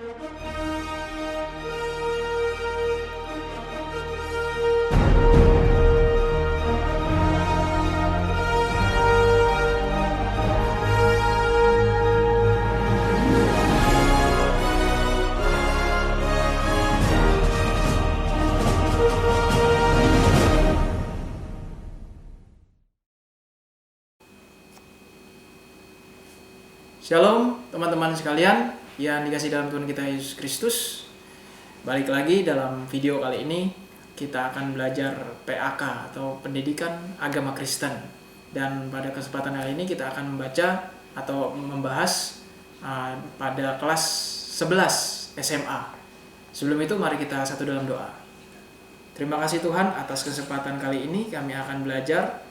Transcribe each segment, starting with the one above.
Shalom teman-teman sekalian yang dikasih dalam Tuhan kita Yesus Kristus. Balik lagi dalam video kali ini kita akan belajar PAK atau Pendidikan Agama Kristen. Dan pada kesempatan kali ini kita akan membaca atau membahas pada kelas 11 SMA. Sebelum itu mari kita satu dalam doa. Terima kasih Tuhan atas kesempatan kali ini kami akan belajar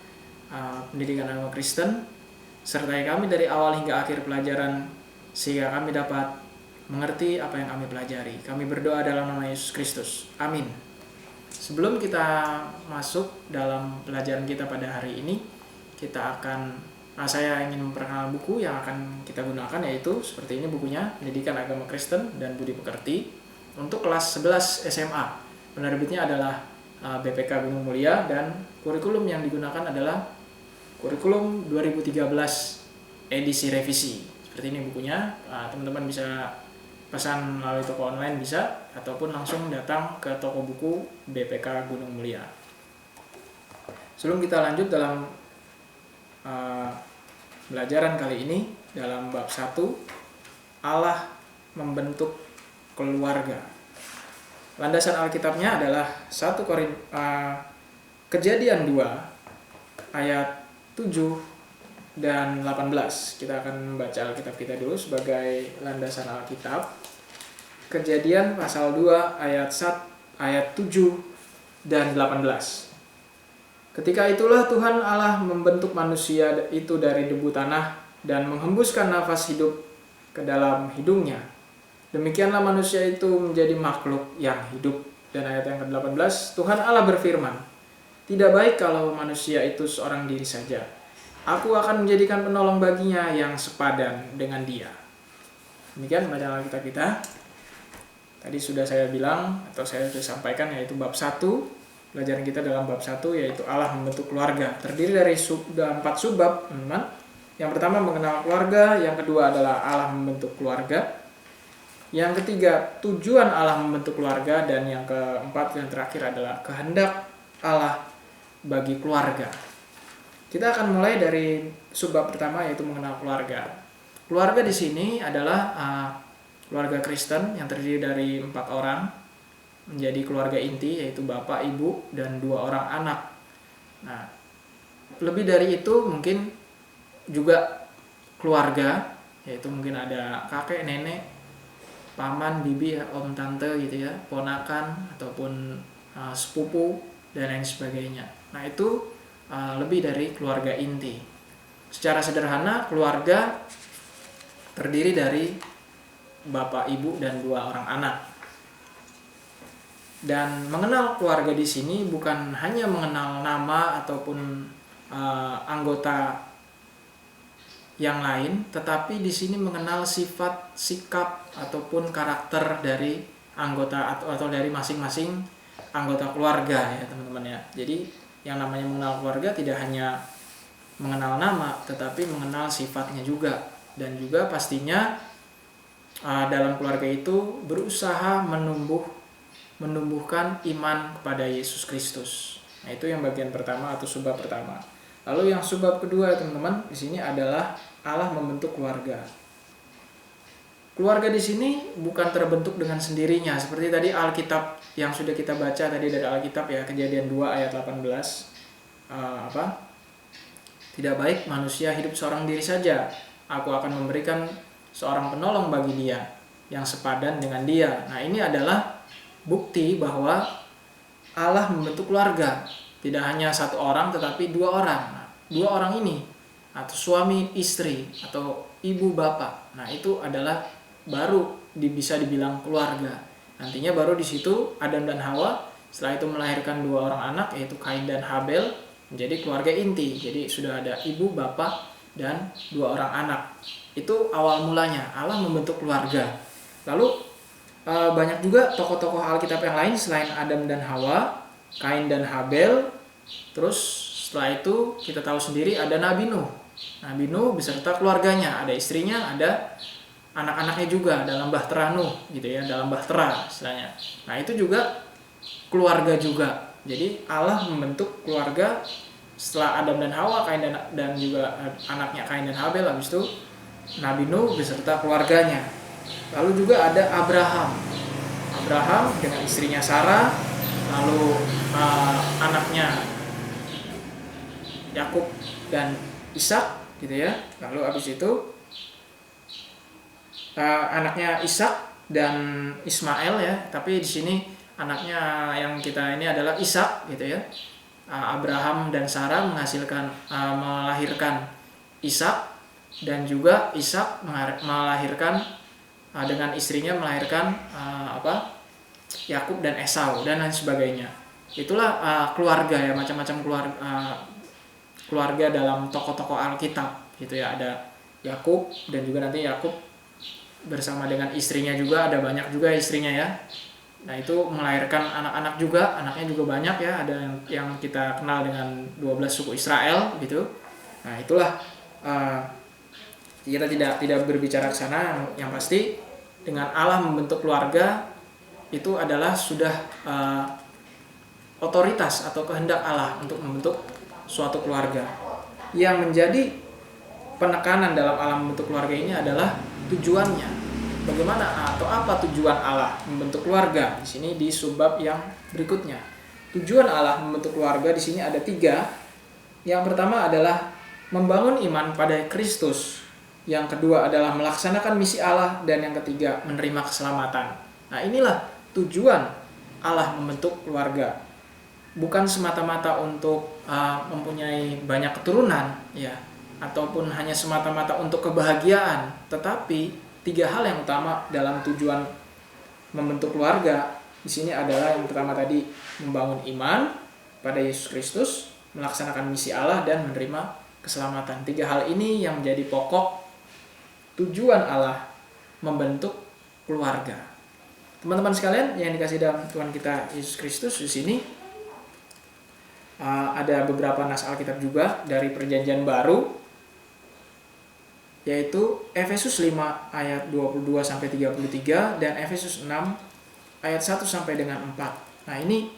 Pendidikan Agama Kristen. Sertai kami dari awal hingga akhir pelajaran sehingga kami dapat mengerti apa yang kami pelajari. Kami berdoa dalam nama Yesus Kristus. Amin. Sebelum kita masuk dalam pelajaran kita pada hari ini, saya ingin memperkenalkan buku yang akan kita gunakan, yaitu seperti ini bukunya, Pendidikan Agama Kristen dan Budi Pekerti untuk kelas 11 SMA. Penerbitnya adalah BPK Gunung Mulia dan kurikulum yang digunakan adalah kurikulum 2013 edisi revisi. Seperti ini bukunya. Teman-teman bisa pesan melalui toko online bisa, ataupun langsung datang ke toko buku BPK Gunung Mulia. Sebelum kita lanjut dalam pelajaran kali ini, dalam bab 1, Allah membentuk keluarga. Landasan Alkitabnya adalah Kejadian 2 ayat 7 dan 18. Kita akan membaca Alkitab kita dulu sebagai landasan Alkitab. Kejadian pasal 2 ayat 7 dan 18. Ketika itulah Tuhan Allah membentuk manusia itu dari debu tanah dan menghembuskan nafas hidup ke dalam hidungnya. Demikianlah manusia itu menjadi makhluk yang hidup. Dan ayat yang ke-18, Tuhan Allah berfirman, "Tidak baik kalau manusia itu seorang diri saja. Aku akan menjadikan penolong baginya yang sepadan dengan dia." Demikian bacaan Alkitab kita. Tadi sudah saya bilang atau saya sudah sampaikan, yaitu bab 1. Pelajaran kita dalam bab 1 yaitu Allah membentuk keluarga. Terdiri dari 4 subbab, teman-teman. Yang pertama mengenal keluarga, yang kedua adalah Allah membentuk keluarga. Yang ketiga, tujuan Allah membentuk keluarga, dan yang keempat dan terakhir adalah kehendak Allah bagi keluarga. Kita akan mulai dari subbab pertama, yaitu mengenal keluarga. Keluarga di sini adalah keluarga Kristen yang terdiri dari 4 orang, menjadi keluarga inti, yaitu bapak, ibu, dan 2 orang anak. Nah, lebih dari itu mungkin juga keluarga, yaitu mungkin ada kakek, nenek, paman, bibi, om, tante gitu ya, ponakan ataupun sepupu dan lain sebagainya. Nah, itu lebih dari keluarga inti. Secara sederhana, keluarga terdiri dari bapak, ibu, dan 2 orang anak. Dan mengenal keluarga di sini bukan hanya mengenal nama ataupun anggota yang lain, tetapi di sini mengenal sifat, sikap, ataupun karakter dari anggota atau dari masing-masing anggota keluarga ya teman-teman ya. Jadi yang namanya mengenal keluarga tidak hanya mengenal nama, tetapi mengenal sifatnya juga. Dan juga pastinya dalam keluarga itu berusaha menumbuhkan iman kepada Yesus Kristus. Nah, itu yang bagian pertama atau subbab pertama. Lalu yang subbab kedua teman-teman di sini adalah Allah membentuk keluarga. Keluarga di sini bukan terbentuk dengan sendirinya, seperti tadi Alkitab yang sudah kita baca tadi dari Alkitab ya, Kejadian 2 ayat 18. Tidak baik manusia hidup seorang diri saja. Aku akan memberikan seorang penolong bagi dia yang sepadan dengan dia. Nah, ini adalah bukti bahwa Allah membentuk keluarga. Tidak hanya 1 orang tetapi 2 orang. Nah, 2 orang ini atau suami istri atau ibu bapak. Nah, itu adalah baru bisa dibilang keluarga. Nantinya baru di situ Adam dan Hawa setelah itu melahirkan 2 orang anak, yaitu Kain dan Habel, menjadi keluarga inti. Jadi sudah ada ibu, bapak, dan 2 orang anak. Itu awal mulanya Allah membentuk keluarga. Lalu banyak juga tokoh-tokoh Alkitab yang lain selain Adam dan Hawa, Kain dan Habel. Terus setelah itu kita tahu sendiri ada Nabi Nuh. Nabi Nuh beserta keluarganya, ada istrinya, ada anak-anaknya juga dalam bahtera Nuh gitu ya, dalam bahtera istilahnya. Nah, itu juga keluarga juga. Jadi Allah membentuk keluarga setelah Adam dan Hawa, Kain dan juga anaknya Kain dan Habel, habis itu Nabi Nuh beserta keluarganya. Lalu juga ada Abraham dengan istrinya Sarah, lalu anaknya Yakub dan Ishak gitu ya. Lalu habis itu anaknya Ishak dan Ismail ya, tapi di sini anaknya yang kita ini adalah Ishak gitu ya. Abraham dan Sarah melahirkan Ishak, dan juga Ishak melahirkan dengan istrinya melahirkan Yakub dan Esau dan lain sebagainya. Itulah keluarga ya, macam-macam keluarga dalam tokoh-tokoh Alkitab gitu ya. Ada Yakub, dan juga nanti Yakub bersama dengan istrinya juga, ada banyak juga istrinya ya. Nah, itu melahirkan anak-anak juga, anaknya juga banyak ya. Ada yang kita kenal dengan 12 suku Israel gitu. Nah, itulah kita tidak berbicara ke sana. Yang pasti dengan Allah membentuk keluarga itu adalah sudah otoritas atau kehendak Allah untuk membentuk suatu keluarga. Yang menjadi penekanan dalam Allah membentuk keluarga ini adalah tujuannya. Bagaimana atau apa tujuan Allah membentuk keluarga? Di sini di subbab yang berikutnya. Tujuan Allah membentuk keluarga di sini ada 3. Yang pertama adalah membangun iman pada Kristus. Yang kedua adalah melaksanakan misi Allah, dan yang ketiga menerima keselamatan. Nah, inilah tujuan Allah membentuk keluarga. Bukan semata-mata untuk mempunyai banyak keturunan ya, ataupun hanya semata-mata untuk kebahagiaan, tetapi 3 hal yang utama dalam tujuan membentuk keluarga di sini adalah yang pertama tadi membangun iman pada Yesus Kristus, melaksanakan misi Allah, dan menerima keselamatan. 3 hal ini yang menjadi pokok tujuan Allah membentuk keluarga. Teman-teman sekalian yang dikasih dalam Tuhan kita Yesus Kristus, di sini ada beberapa nas Alkitab juga dari Perjanjian Baru, yaitu Efesus 5 ayat 22 sampai 33 dan Efesus 6 ayat 1 sampai dengan 4. Nah, ini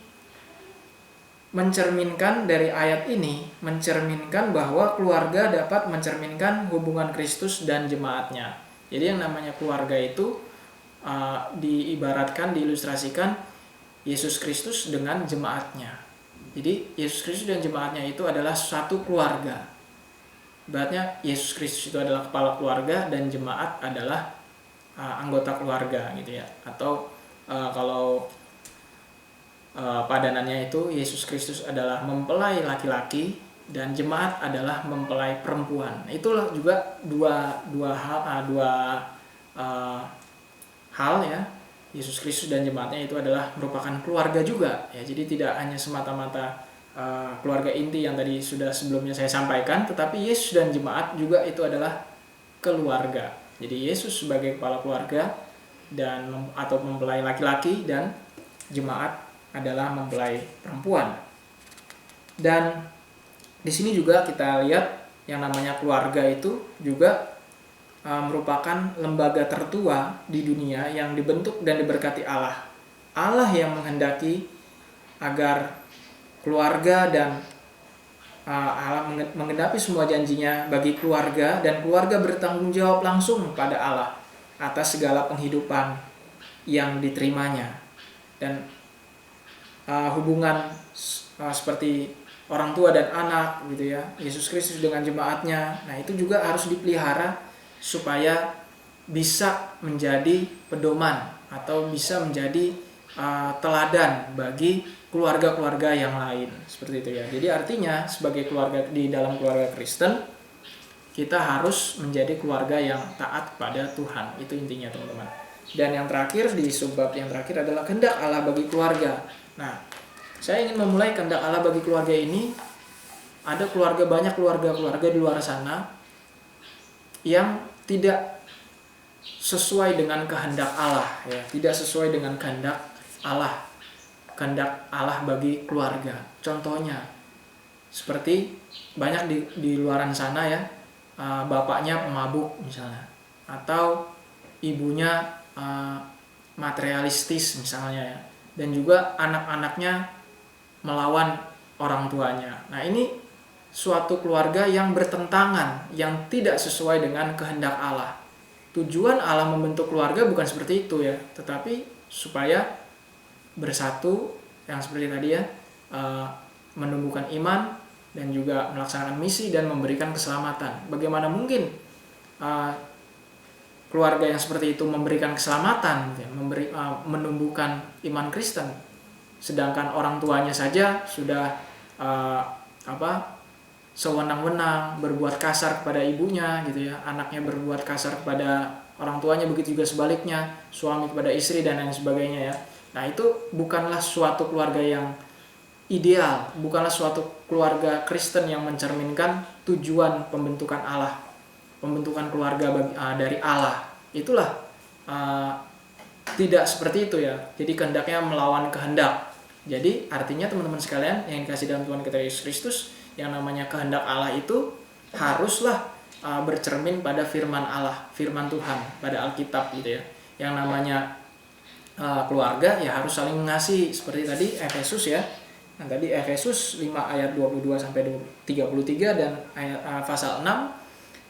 mencerminkan dari ayat ini, mencerminkan bahwa keluarga dapat mencerminkan hubungan Kristus dan jemaatnya. Jadi yang namanya keluarga itu diibaratkan, diilustrasikan Yesus Kristus dengan jemaatnya. Jadi Yesus Kristus dan jemaatnya itu adalah satu keluarga. Ibaratnya Yesus Kristus itu adalah kepala keluarga dan jemaat adalah anggota keluarga gitu ya. Atau kalau padanannya itu Yesus Kristus adalah mempelai laki-laki dan jemaat adalah mempelai perempuan. Itulah juga dua hal ya. Yesus Kristus dan jemaatnya itu adalah merupakan keluarga juga ya. Jadi tidak hanya semata-mata keluarga inti yang tadi sudah sebelumnya saya sampaikan, tetapi Yesus dan jemaat juga itu adalah keluarga. Jadi Yesus sebagai kepala keluarga dan atau mempelai laki-laki, dan jemaat adalah mempelai perempuan. Dan di sini juga kita lihat yang namanya keluarga itu juga merupakan lembaga tertua di dunia yang dibentuk dan diberkati Allah. Allah yang menghendaki agar keluarga dan Allah menggenapi semua janjinya bagi keluarga, dan keluarga bertanggung jawab langsung pada Allah atas segala penghidupan yang diterimanya. Dan hubungan seperti orang tua dan anak gitu ya, Yesus Kristus dengan jemaatnya, nah itu juga harus dipelihara supaya bisa menjadi pedoman atau bisa menjadi teladan bagi keluarga-keluarga yang lain, seperti itu ya. Jadi artinya sebagai keluarga di dalam keluarga Kristen, kita harus menjadi keluarga yang taat pada Tuhan. Itu intinya, teman-teman. Dan yang terakhir, di subbab yang terakhir adalah kehendak Allah bagi keluarga. Nah, saya ingin memulai kehendak Allah bagi keluarga ini. Ada banyak keluarga-keluarga di luar sana yang tidak sesuai dengan kehendak Allah, ya, tidak sesuai dengan kehendak Allah bagi keluarga. Contohnya seperti banyak di luaran sana ya, bapaknya pemabuk misalnya, atau ibunya materialistis misalnya ya, dan juga anak-anaknya melawan orang tuanya. Nah, ini suatu keluarga yang bertentangan, yang tidak sesuai dengan kehendak Allah. Tujuan Allah membentuk keluarga bukan seperti itu ya, tetapi supaya bersatu, yang seperti tadi ya, menumbuhkan iman dan juga melaksanakan misi dan memberikan keselamatan. Bagaimana mungkin keluarga yang seperti itu memberikan keselamatan, ya, menumbuhkan iman Kristen, sedangkan orang tuanya saja sudah sewenang-wenang berbuat kasar kepada ibunya gitu ya, anaknya berbuat kasar kepada orang tuanya, begitu juga sebaliknya, suami kepada istri dan lain sebagainya ya. Nah, itu bukanlah suatu keluarga yang ideal, bukanlah suatu keluarga Kristen yang mencerminkan tujuan pembentukan Allah, pembentukan keluarga dari Allah. Itulah tidak seperti itu ya. Jadi kehendaknya melawan kehendak. Jadi artinya teman-teman sekalian yang dikasih dalam Tuhan kita Yesus Kristus, yang namanya kehendak Allah itu haruslah bercermin pada firman Allah, firman Tuhan pada Alkitab gitu ya. Yang namanya keluarga ya harus saling mengasihi, seperti tadi Efesus ya. Nah, tadi Efesus 5 ayat 22 sampai 33 dan pasal 6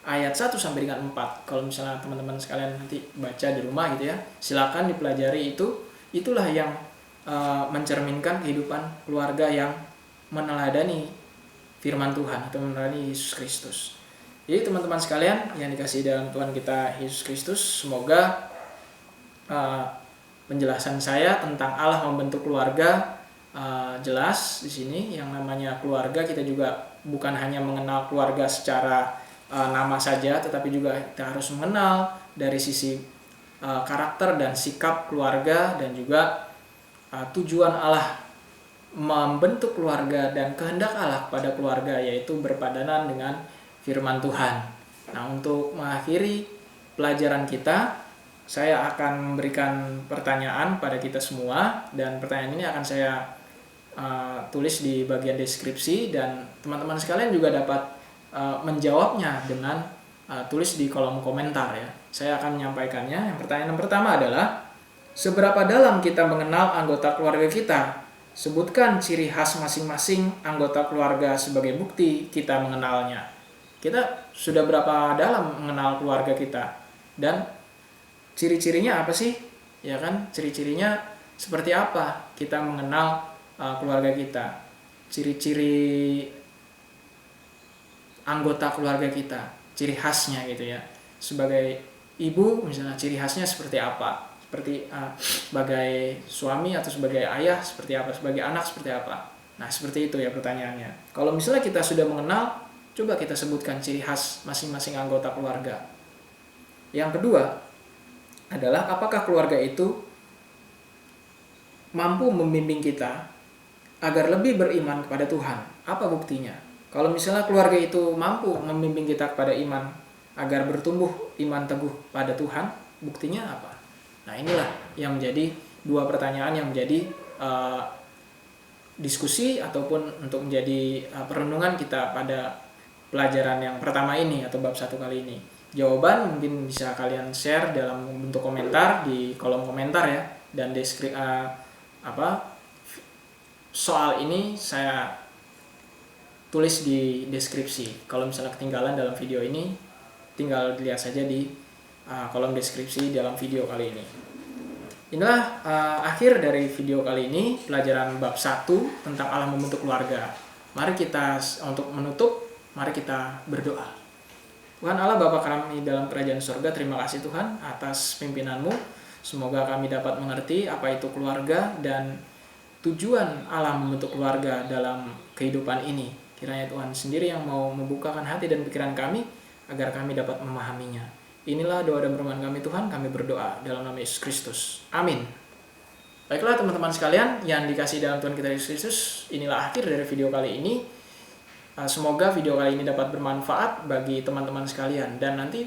ayat 1 sampai dengan 4. Kalau misalnya teman-teman sekalian nanti baca di rumah gitu ya, silakan dipelajari itu. Itulah yang mencerminkan kehidupan keluarga yang meneladani firman Tuhan atau meneladani Yesus Kristus. Jadi teman-teman sekalian yang dikasihi dalam Tuhan kita Yesus Kristus, semoga penjelasan saya tentang Allah membentuk keluarga jelas di sini. Yang namanya keluarga, kita juga bukan hanya mengenal keluarga secara nama saja, tetapi juga kita harus mengenal dari sisi karakter dan sikap keluarga, dan juga tujuan Allah membentuk keluarga dan kehendak Allah pada keluarga, yaitu berpadanan dengan firman Tuhan. Nah, untuk mengakhiri pelajaran kita, saya akan memberikan pertanyaan pada kita semua, dan pertanyaan ini akan saya tulis di bagian deskripsi, dan teman-teman sekalian juga dapat menjawabnya dengan tulis di kolom komentar ya. Saya akan menyampaikannya. Yang pertanyaan pertama adalah, seberapa dalam kita mengenal anggota keluarga kita? Sebutkan ciri khas masing-masing anggota keluarga sebagai bukti kita mengenalnya. Kita sudah berapa dalam mengenal keluarga kita? Dan ciri-cirinya apa sih? Ya kan? Ciri-cirinya seperti apa kita mengenal keluarga kita? Ciri-ciri anggota keluarga kita, ciri khasnya gitu ya. Sebagai ibu misalnya, ciri khasnya seperti apa? Seperti sebagai suami atau sebagai ayah seperti apa, sebagai anak seperti apa. Nah, seperti itu ya pertanyaannya. Kalau misalnya kita sudah mengenal, coba kita sebutkan ciri khas masing-masing anggota keluarga. Yang kedua adalah, apakah keluarga itu mampu membimbing kita agar lebih beriman kepada Tuhan? Apa buktinya? Kalau misalnya keluarga itu mampu membimbing kita kepada iman agar bertumbuh iman teguh pada Tuhan, buktinya apa? Nah, inilah yang menjadi dua pertanyaan yang menjadi diskusi ataupun untuk menjadi perenungan kita pada pelajaran yang pertama ini atau bab 1 kali ini. Jawaban mungkin bisa kalian share dalam bentuk komentar di kolom komentar ya, dan soal ini saya tulis di deskripsi. Kalau misalnya ketinggalan dalam video ini, tinggal dilihat saja di kolom deskripsi dalam video kali ini. Inilah akhir dari video kali ini, pelajaran bab 1 tentang Allah membentuk keluarga. Mari kita, untuk menutup, mari kita berdoa. Tuhan Allah Bapa kami dalam kerajaan surga, terima kasih Tuhan atas pimpinan-Mu. Semoga kami dapat mengerti apa itu keluarga dan tujuan Allah membentuk keluarga dalam kehidupan ini. Kiranya Tuhan sendiri yang mau membukakan hati dan pikiran kami agar kami dapat memahaminya. Inilah doa dan permohonan kami Tuhan, kami berdoa dalam nama Yesus Kristus. Amin. Baiklah teman-teman sekalian yang dikasihi dalam Tuhan kita Yesus Kristus, inilah akhir dari video kali ini. Semoga video kali ini dapat bermanfaat bagi teman-teman sekalian, dan nanti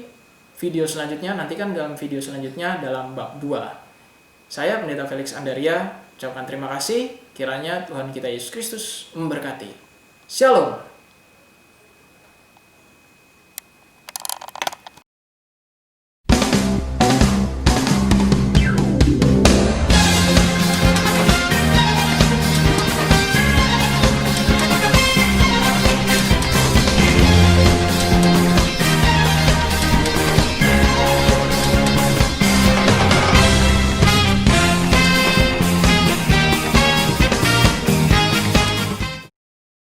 video selanjutnya, nantikan dalam video selanjutnya dalam bab 2. Saya Pendeta Felix Andaria, ucapkan terima kasih, kiranya Tuhan kita Yesus Kristus memberkati. Shalom.